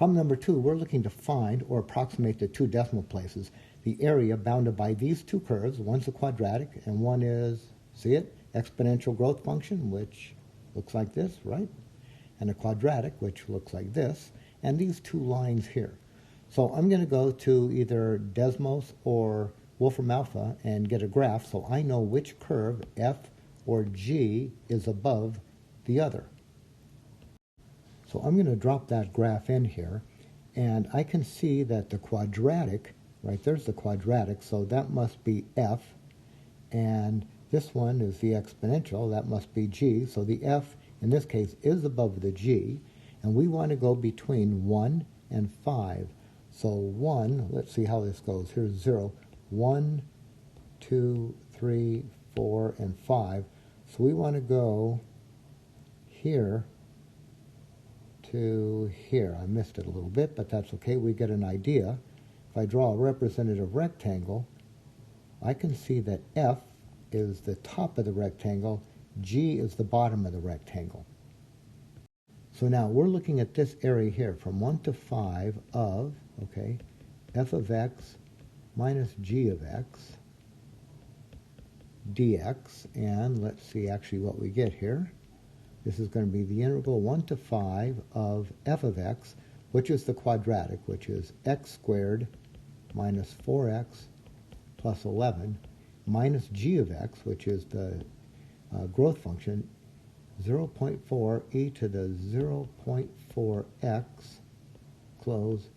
Problem number 2, we're looking to find or approximate the two decimal places, the area bounded by these two curves. One's a quadratic and one is, see it, exponential growth function, which looks like this, right? And a quadratic, which looks like this, and these two lines here. So I'm going to go to either Desmos or Wolfram Alpha and get a graph so I know which curve, F or G, is above the other. So I'm going to drop that graph in here, and I can see that the quadratic, right, there's the quadratic, so that must be F, and this one is the exponential, that must be G, so the F in this case is above the G, and we want to go between 1 and 5. So 1, let's see how this goes. Here's 0, 1, 2, 3, 4, and 5. So we want to go here to here. I missed it a little bit, but that's okay. We get an idea. If I draw a representative rectangle, I can see that F is the top of the rectangle, G is the bottom of the rectangle. So now we're looking at this area here from 1 to 5 of, okay, f of x minus g of x dx, and let's see actually what we get here. This is going to be the integral 1 to 5 of f of x, which is the quadratic, which is x squared minus 4x plus 11, minus g of x, which is the growth function, 0.4 e to the 0.4x close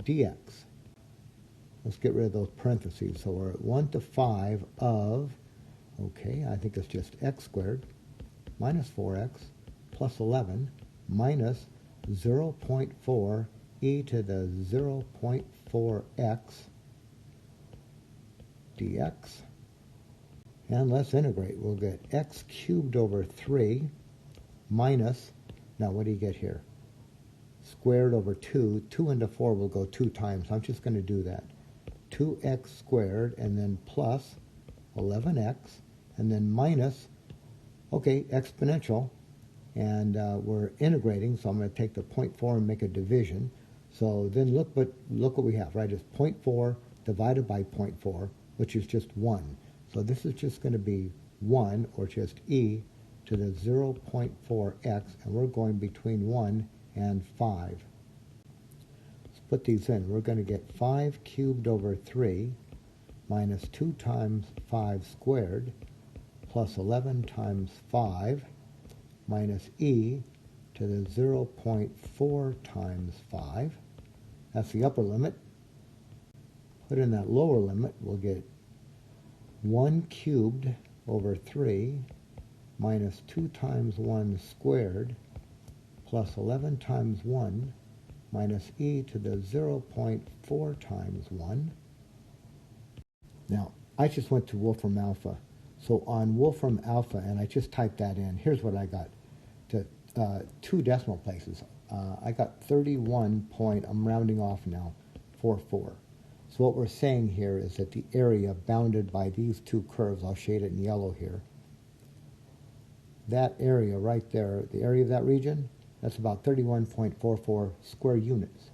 dx. Let's get rid of those parentheses. So we're at 1 to 5 of, okay, I think it's just x squared minus 4x plus 11 minus 0.4 e to the 0.4x dx. And let's integrate. We'll get x cubed over 3 minus, now what do you get here? Squared over 2. 2 into 4 will go 2 times. I'm just going to do that. 2x squared and then plus 11x and then minus, okay, exponential. And we're integrating, so I'm going to take the 0.4 and make a division. So then look what we have, right? It's 0.4 divided by 0.4, which is just 1. So this is just going to be 1, or just e to the 0.4x, and we're going between 1 and 5. Let's put these in. We're going to get 5 cubed over 3 minus 2 times 5 squared plus 11 times 5 minus e to the 0.4 times 5. That's the upper limit. Put in that lower limit, we'll get 1 cubed over 3 minus 2 times 1 squared plus 11 times 1 minus e to the 0.4 times 1. Now, I just went to Wolfram Alpha. So on Wolfram Alpha, and I just typed that in, here's what I got. To 2 decimal places. I got 31 point, I'm rounding off now, 44. So what we're saying here is that the area bounded by these two curves, I'll shade it in yellow here, that area right there, the area of that region, that's about 31.44 square units.